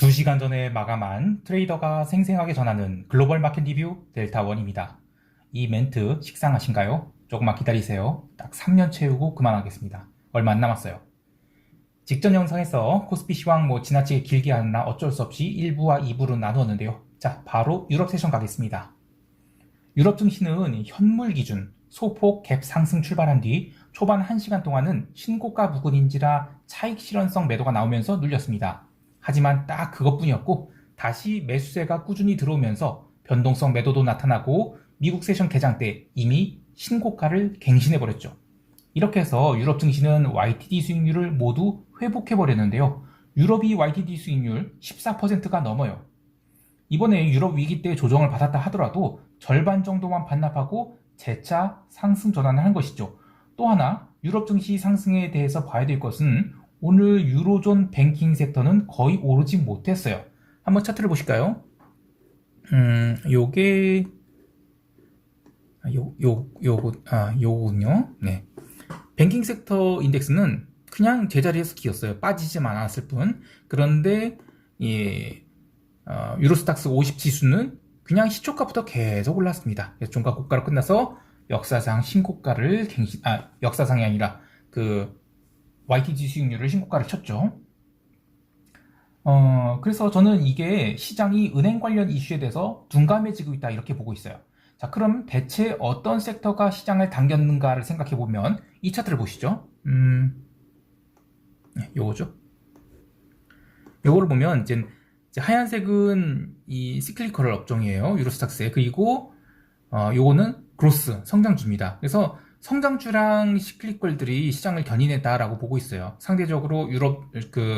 2시간 전에 마감한 트레이더가 생생하게 전하는 글로벌 마켓 리뷰 델타원입니다. 이 멘트 식상하신가요? 조금만 기다리세요. 딱 3년 채우고 그만하겠습니다. 얼마 안 남았어요. 직전 영상에서 코스피 시황 지나치게 길게 하느라 어쩔 수 없이 1부와 2부로 나누었는데요. 자, 바로 유럽 세션 가겠습니다. 유럽 증시는 현물 기준 소폭 갭 상승 출발한 뒤 초반 1시간 동안은 신고가 부근인지라 차익 실현성 매도가 나오면서 눌렸습니다. 하지만 딱 그것뿐이었고 다시 매수세가 꾸준히 들어오면서 변동성 매도도 나타나고 미국 세션 개장 때 이미 신고가를 갱신해버렸죠. 이렇게 해서 유럽 증시는 YTD 수익률을 모두 회복해버렸는데요. 유럽이 YTD 수익률 14%가 넘어요. 이번에 유럽 위기 때 조정을 받았다 하더라도 절반 정도만 반납하고 재차 상승 전환을 한 것이죠. 또 하나 유럽 증시 상승에 대해서 봐야 될 것은 오늘 유로존 뱅킹 섹터는 거의 오르지 못했어요. 한번 차트를 보실까요? 요게 요거군요. 네. 뱅킹 섹터 인덱스는 그냥 제자리에서 기었어요. 빠지지만 않았을 뿐. 그런데 유로스탁스 50 지수는 그냥 시초가부터 계속 올랐습니다. 그래서 종가 고가로 끝나서 역사상 신고가를 역사상이 아니라 YTD 수익률을 신고가를 쳤죠. 그래서 저는 이게 시장이 은행 관련 이슈에 대해서 둔감해지고 있다 이렇게 보고 있어요. 자, 그럼 대체 어떤 섹터가 시장을 당겼는가를 생각해 보면 이 차트를 보시죠. 요거죠. 요거를 보면 이제 하얀색은 이 시클리컬 업종이에요. 유로스탁스에. 그리고 요거는 그로스 성장주입니다. 그래서 성장주랑 시클리컬들이 시장을 견인했다라고 보고 있어요. 상대적으로 유럽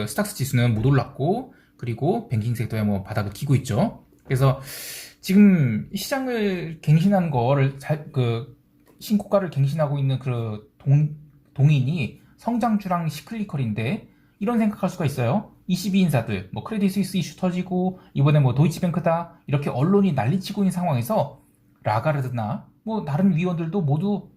스탁스 지수는 못 올랐고, 그리고 뱅킹 섹터에 바닥을 기고 있죠. 그래서 지금 시장을 갱신한 거를 신고가를 갱신하고 있는 동인이 성장주랑 시클리컬인데 이런 생각할 수가 있어요. 22인사들 크레딧 스위스 이슈 터지고 이번에 도이치뱅크다 이렇게 언론이 난리치고 있는 상황에서 라가르드나 다른 위원들도 모두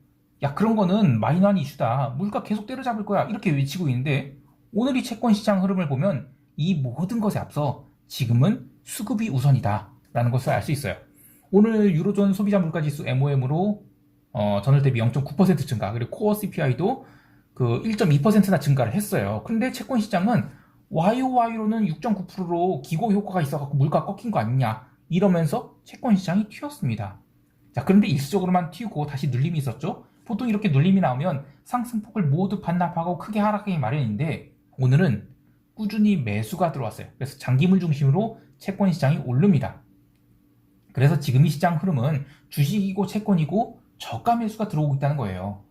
야, 그런 거는 마이너한 이슈다. 물가 계속 때려잡을 거야. 이렇게 외치고 있는데 오늘 이 채권 시장 흐름을 보면 이 모든 것에 앞서 지금은 수급이 우선이다 라는 것을 알 수 있어요. 오늘 유로존 소비자 물가지수 MOM으로 전월 대비 0.9% 증가, 그리고 코어 CPI도 1.2%나 증가를 했어요. 그런데 채권 시장은 YOY로는 6.9%로 기고 효과가 있어갖고 물가 꺾인 거 아니냐 이러면서 채권 시장이 튀었습니다. 자, 그런데 일시적으로만 튀고 다시 눌림이 있었죠. 보통 이렇게 눌림이 나오면 상승폭을 모두 반납하고 크게 하락하기 마련인데 오늘은 꾸준히 매수가 들어왔어요. 그래서 장기물 중심으로 채권 시장이 오릅니다. 그래서 지금 이 시장 흐름은 주식이고 채권이고 저가 매수가 들어오고 있다는 거예요.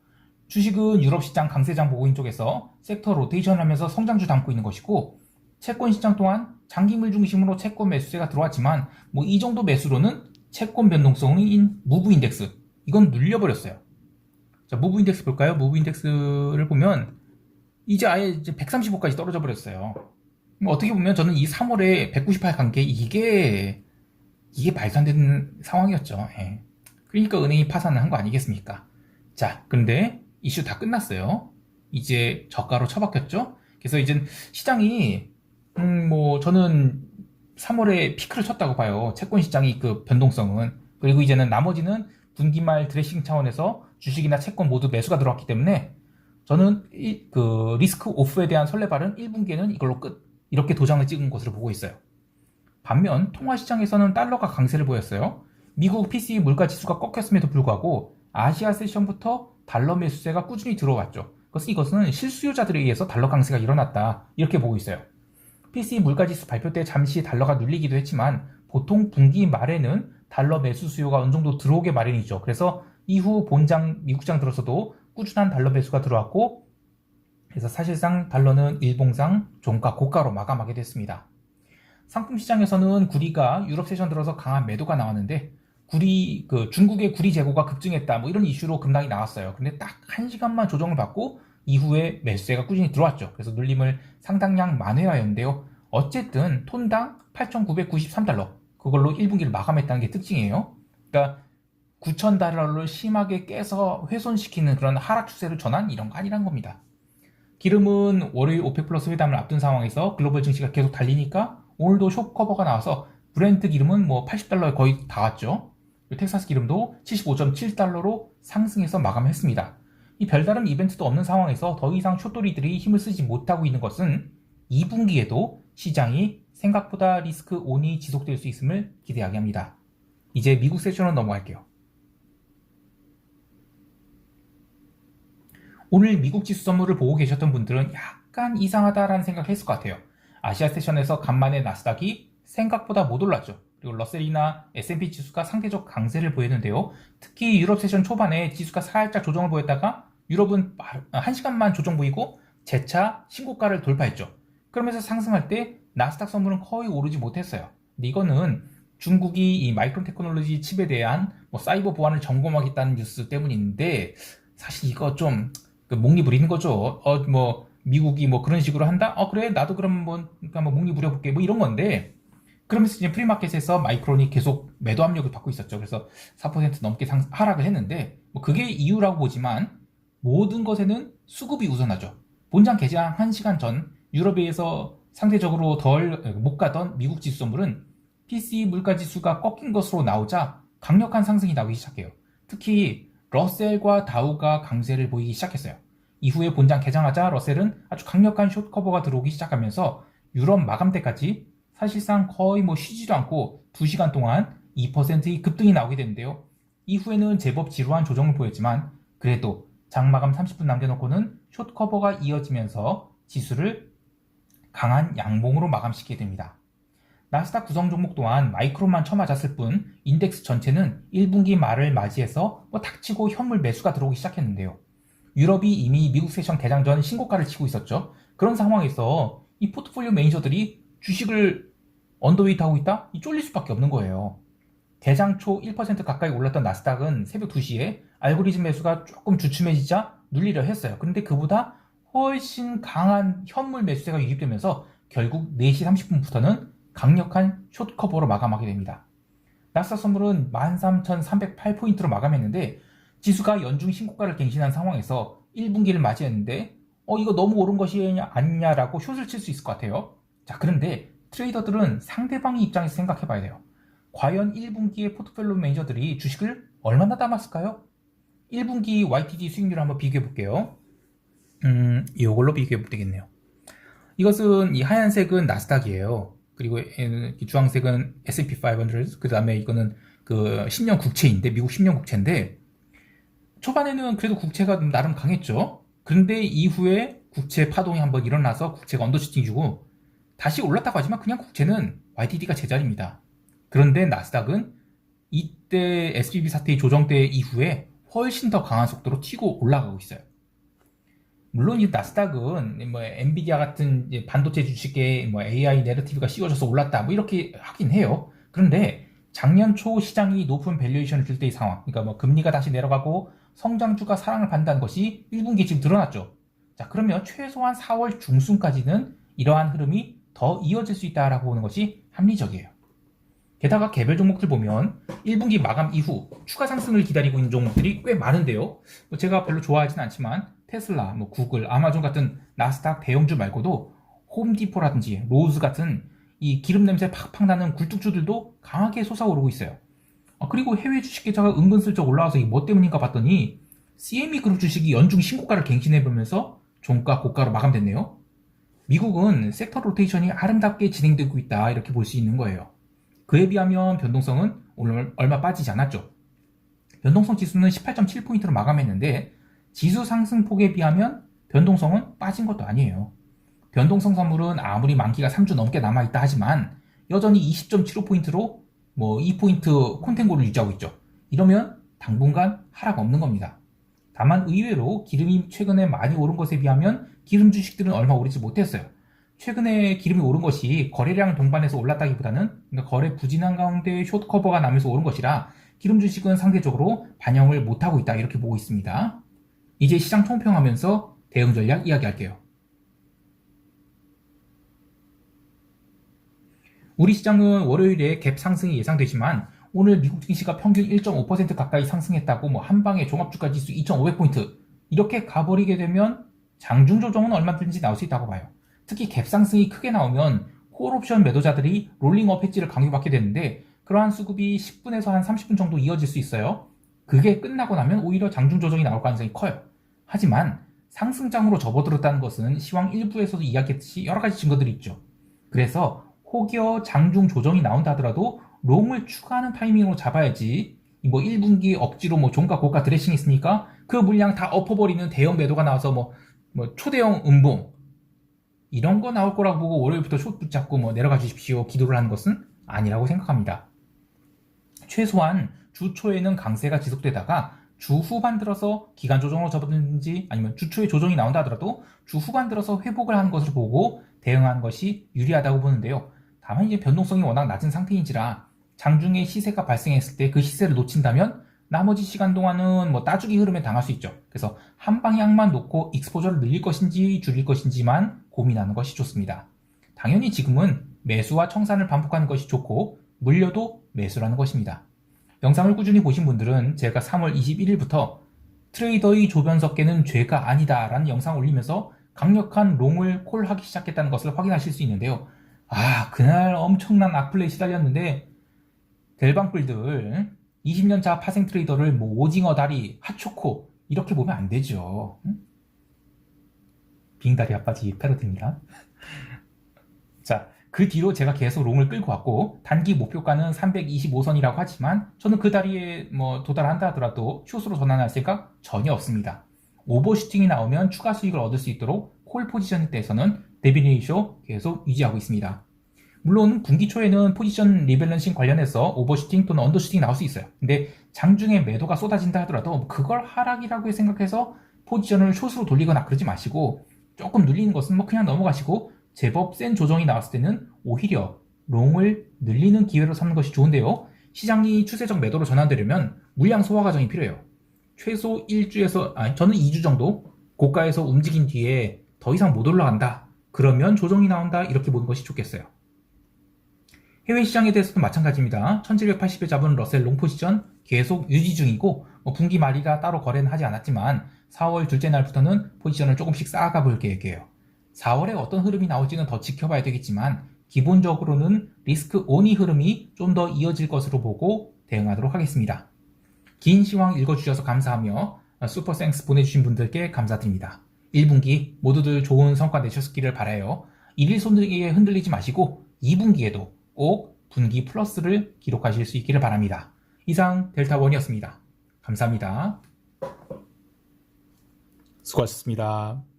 주식은 유럽 시장 강세장 보고인 쪽에서 섹터 로테이션을 하면서 성장주 담고 있는 것이고, 채권 시장 또한 장기물 중심으로 채권 매수세가 들어왔지만 이 정도 매수로는 채권 변동성인 무브 인덱스 이건 눌려버렸어요. 자, 무브 인덱스 볼까요? 무브 인덱스를 보면 이제 아예 135까지 떨어져 버렸어요. 어떻게 보면 저는 이 3월에 198 간 게 이게 말도 안 되는 상황이었죠. 예. 그러니까 은행이 파산을 한 거 아니겠습니까? 자, 근데 이슈 다 끝났어요. 이제 저가로 처박혔죠. 그래서 이제 시장이 저는 3월에 피크를 쳤다고 봐요. 채권 시장이 변동성은. 그리고 이제는 나머지는 분기말 드레싱 차원에서 주식이나 채권 모두 매수가 들어왔기 때문에 저는 리스크 오프에 대한 설레발은 1분기에는 이걸로 끝, 이렇게 도장을 찍은 것으로 보고 있어요. 반면 통화시장에서는 달러가 강세를 보였어요. 미국 PCE 물가지수가 꺾였음에도 불구하고 아시아 세션부터 달러 매수세가 꾸준히 들어왔죠. 이것은 실수요자들에 의해서 달러 강세가 일어났다 이렇게 보고 있어요. PCE 물가지수 발표 때 잠시 달러가 눌리기도 했지만 보통 분기 말에는 달러 매수 수요가 어느 정도 들어오게 마련이죠. 그래서 이후 미국장 들어서도 꾸준한 달러 매수가 들어왔고, 그래서 사실상 달러는 일봉상 종가 고가로 마감하게 됐습니다. 상품 시장에서는 구리가 유럽 세션 들어서 강한 매도가 나왔는데 중국의 구리 재고가 급증했다 이런 이슈로 급락이 나왔어요. 근데 딱 1시간만 조정을 받고 이후에 매수세가 꾸준히 들어왔죠. 그래서 눌림을 상당량 만회하였는데요. 어쨌든 톤당 8,993달러 그걸로 1분기를 마감했다는 게 특징이에요. 그러니까 9,000달러를 심하게 깨서 훼손시키는 그런 하락 추세를 전한 이런 거 아니란 겁니다. 기름은 월요일 오펙 플러스 회담을 앞둔 상황에서 글로벌 증시가 계속 달리니까 오늘도 숏 커버가 나와서 브렌트 기름은 뭐 80달러에 거의 다 왔죠. 텍사스 기름도 75.7달러로 상승해서 마감했습니다. 이 별다른 이벤트도 없는 상황에서 더 이상 숏돌이들이 힘을 쓰지 못하고 있는 것은 2분기에도 시장이 생각보다 리스크 온이 지속될 수 있음을 기대하게 합니다. 이제 미국 세션으로 넘어갈게요. 오늘 미국 지수 선물을 보고 계셨던 분들은 약간 이상하다라는 생각을 했을 것 같아요. 아시아 세션에서 간만에 나스닥이 생각보다 못 올랐죠. 그리고 러셀이나 S&P 지수가 상대적 강세를 보였는데요. 특히 유럽 세션 초반에 지수가 살짝 조정을 보였다가 유럽은 1시간만 조정 보이고 재차 신고가를 돌파했죠. 그러면서 상승할 때 나스닥 선물은 거의 오르지 못했어요. 근데 이거는 중국이 이 마이크론 테크놀로지 칩에 대한 사이버 보안을 점검하겠다는 뉴스 때문인데 사실 이거 좀 목리 부리는 거죠. 미국이 그런 식으로 한다? 그래, 나도 그럼 목리 부려볼게. 이런 건데, 그러면서 이제 프리마켓에서 마이크론이 계속 매도 압력을 받고 있었죠. 그래서 4% 넘게 하락을 했는데, 그게 이유라고 보지만, 모든 것에는 수급이 우선하죠. 본장 개장 1시간 전, 유럽에서 상대적으로 덜 못 가던 미국 지수 선물은 PC 물가 지수가 꺾인 것으로 나오자 강력한 상승이 나오기 시작해요. 특히, 러셀과 다우가 강세를 보이기 시작했어요. 이후에 본장 개장하자 러셀은 아주 강력한 숏 커버가 들어오기 시작하면서 유럽 마감때까지 사실상 거의 쉬지도 않고 2시간 동안 2%의 급등이 나오게 되는데요. 이후에는 제법 지루한 조정을 보였지만 그래도 장마감 30분 남겨놓고는 숏 커버가 이어지면서 지수를 강한 양봉으로 마감시키게 됩니다. 나스닥 구성 종목 또한 마이크론만 쳐맞았을 뿐 인덱스 전체는 1분기 말을 맞이해서 닥치고 현물 매수가 들어오기 시작했는데요. 유럽이 이미 미국 세션 개장 전 신고가를 치고 있었죠. 그런 상황에서 이 포트폴리오 매니저들이 주식을 언더웨이트하고 있다? 쫄릴 수밖에 없는 거예요. 개장 초 1% 가까이 올랐던 나스닥은 새벽 2시에 알고리즘 매수가 조금 주춤해지자 눌리려 했어요. 그런데 그보다 훨씬 강한 현물 매수세가 유입되면서 결국 4시 30분부터는 강력한 숏 커버로 마감하게 됩니다. 나스닥 선물은 13,308포인트로 마감했는데 지수가 연중 신고가를 갱신한 상황에서 1분기를 맞이했는데 이거 너무 오른 것이 아니냐라고 숏을 칠 수 있을 것 같아요. 자, 그런데 트레이더들은 상대방의 입장에서 생각해 봐야 돼요. 과연 1분기의 포트폴리오 매니저들이 주식을 얼마나 담았을까요? 1분기 YTD 수익률을 한번 비교해 볼게요. 이걸로 비교해 보면 되겠네요. 이것은 이 하얀색은 나스닥이에요. 그리고 주황색은 S&P 500, 그 다음에 이거는 그 10년 국채인데, 미국 10년 국채인데, 초반에는 그래도 국채가 나름 강했죠. 그런데 이후에 국채 파동이 한번 일어나서 국채가 언더슈팅 주고 다시 올랐다고 하지만 그냥 국채는 YTD가 제자리입니다. 그런데 나스닥은 이때 SVB 사태의 조정 때 이후에 훨씬 더 강한 속도로 튀고 올라가고 있어요. 물론 이 나스닥은 엔비디아 같은 반도체 주식에 AI 내러티브가 씌워져서 올랐다 이렇게 하긴 해요. 그런데 작년 초 시장이 높은 밸류에이션을 줄 때의 상황, 그러니까 금리가 다시 내려가고 성장주가 사랑을 받는다는 것이 1분기에 지금 드러났죠. 자, 그러면 최소한 4월 중순까지는 이러한 흐름이 더 이어질 수 있다라고 보는 것이 합리적이에요. 게다가 개별 종목들 보면 1분기 마감 이후 추가 상승을 기다리고 있는 종목들이 꽤 많은데요. 제가 별로 좋아하진 않지만 테슬라, 구글, 아마존 같은 나스닥 대형주 말고도 홈디포라든지 로즈 같은 이 기름 냄새 팍팍 나는 굴뚝주들도 강하게 솟아오르고 있어요. 그리고 해외 주식 계좌가 은근슬쩍 올라와서 이게 뭐 때문인가 봤더니 CME 그룹 주식이 연중 신고가를 갱신해보면서 종가 고가로 마감됐네요. 미국은 섹터 로테이션이 아름답게 진행되고 있다 이렇게 볼 수 있는 거예요. 그에 비하면 변동성은 오늘 얼마 빠지지 않았죠. 변동성 지수는 18.7포인트로 마감했는데 지수 상승폭에 비하면 변동성은 빠진 것도 아니에요. 변동성 선물은 아무리 만기가 3주 넘게 남아있다 하지만 여전히 20.75포인트로 2포인트 콘텐고를 유지하고 있죠. 이러면 당분간 하락 없는 겁니다. 다만 의외로 기름이 최근에 많이 오른 것에 비하면 기름 주식들은 얼마 오르지 못했어요. 최근에 기름이 오른 것이 거래량 동반해서 올랐다기보다는 거래 부진한 가운데 숏 커버가 나면서 오른 것이라 기름 주식은 상대적으로 반영을 못하고 있다 이렇게 보고 있습니다. 이제 시장 총평하면서 대응 전략 이야기할게요. 우리 시장은 월요일에 갭 상승이 예상되지만 오늘 미국 증시가 평균 1.5% 가까이 상승했다고 한방에 종합주가 지수 2,500포인트 이렇게 가버리게 되면 장중 조정은 얼마든지 나올 수 있다고 봐요. 특히 갭 상승이 크게 나오면 콜옵션 매도자들이 롤링업 해지를 강요받게 되는데 그러한 수급이 10분에서 한 30분 정도 이어질 수 있어요. 그게 끝나고 나면 오히려 장중 조정이 나올 가능성이 커요. 하지만 상승장으로 접어들었다는 것은 시황 일부에서도 이야기했듯이 여러 가지 증거들이 있죠. 그래서 혹여 장중 조정이 나온다 하더라도 롱을 추가하는 타이밍으로 잡아야지 뭐 1분기 억지로 뭐 종가 고가 드레싱 있으니까 그 물량 다 엎어버리는 대형 매도가 나와서 뭐 초대형 음봉 이런 거 나올 거라고 보고 월요일부터 숏 붙잡고 뭐 내려가 주십시오 기도를 하는 것은 아니라고 생각합니다. 최소한 주 초에는 강세가 지속되다가 주 후반 들어서 기간 조정으로 접어들든지 아니면 주 초에 조정이 나온다 하더라도 주 후반 들어서 회복을 하는 것을 보고 대응하는 것이 유리하다고 보는데요. 다만 이제 변동성이 워낙 낮은 상태인지라 장중에 시세가 발생했을 때 그 시세를 놓친다면 나머지 시간 동안은 뭐 따주기 흐름에 당할 수 있죠. 그래서 한 방향만 놓고 익스포저를 늘릴 것인지 줄일 것인지만 고민하는 것이 좋습니다. 당연히 지금은 매수와 청산을 반복하는 것이 좋고 물려도 매수라는 것입니다. 영상을 꾸준히 보신 분들은 제가 3월 21일부터 트레이더의 조변석계는 죄가 아니다 라는 영상을 올리면서 강력한 롱을 콜하기 시작했다는 것을 확인하실 수 있는데요. 그날 엄청난 악플레이 시달렸는데 델방꿀들 20년차 파생 트레이더를 뭐 오징어 다리, 핫초코 이렇게 보면 안 되죠. 빙다리 아빠지 패러디입니다. 자, 그 뒤로 제가 계속 롱을 끌고 왔고 단기 목표가는 325선이라고 하지만 저는 그 다리에 뭐 도달한다 하더라도 숏으로 전환할 생각 전혀 없습니다. 오버슈팅이 나오면 추가 수익을 얻을 수 있도록 콜 포지션 때에서는 대비 레이쇼 계속 유지하고 있습니다. 물론 분기 초에는 포지션 리밸런싱 관련해서 오버슈팅 또는 언더슈팅이 나올 수 있어요. 근데 장중에 매도가 쏟아진다 하더라도 그걸 하락이라고 생각해서 포지션을 숏으로 돌리거나 그러지 마시고 조금 눌리는 것은 뭐 그냥 넘어가시고 제법 센 조정이 나왔을 때는 오히려 롱을 늘리는 기회로 삼는 것이 좋은데요. 시장이 추세적 매도로 전환되려면 물량 소화 과정이 필요해요. 최소 1주에서 저는 2주 정도 고가에서 움직인 뒤에 더 이상 못 올라간다. 그러면 조정이 나온다. 이렇게 보는 것이 좋겠어요. 해외 시장에 대해서도 마찬가지입니다. 1780에 잡은 러셀 롱 포지션 계속 유지 중이고 분기 말이라 따로 거래는 하지 않았지만 4월 둘째 날부터는 포지션을 조금씩 쌓아가 볼 계획이에요. 4월에 어떤 흐름이 나올지는 더 지켜봐야 되겠지만 기본적으로는 리스크 온이 흐름이 좀 더 이어질 것으로 보고 대응하도록 하겠습니다. 긴 시황 읽어주셔서 감사하며 슈퍼생스 보내주신 분들께 감사드립니다. 1분기 모두들 좋은 성과 내셨기를 바라요. 1일 손들기에 흔들리지 마시고 2분기에도 꼭 분기 플러스를 기록하실 수 있기를 바랍니다. 이상 델타원이었습니다. 감사합니다. 수고하셨습니다.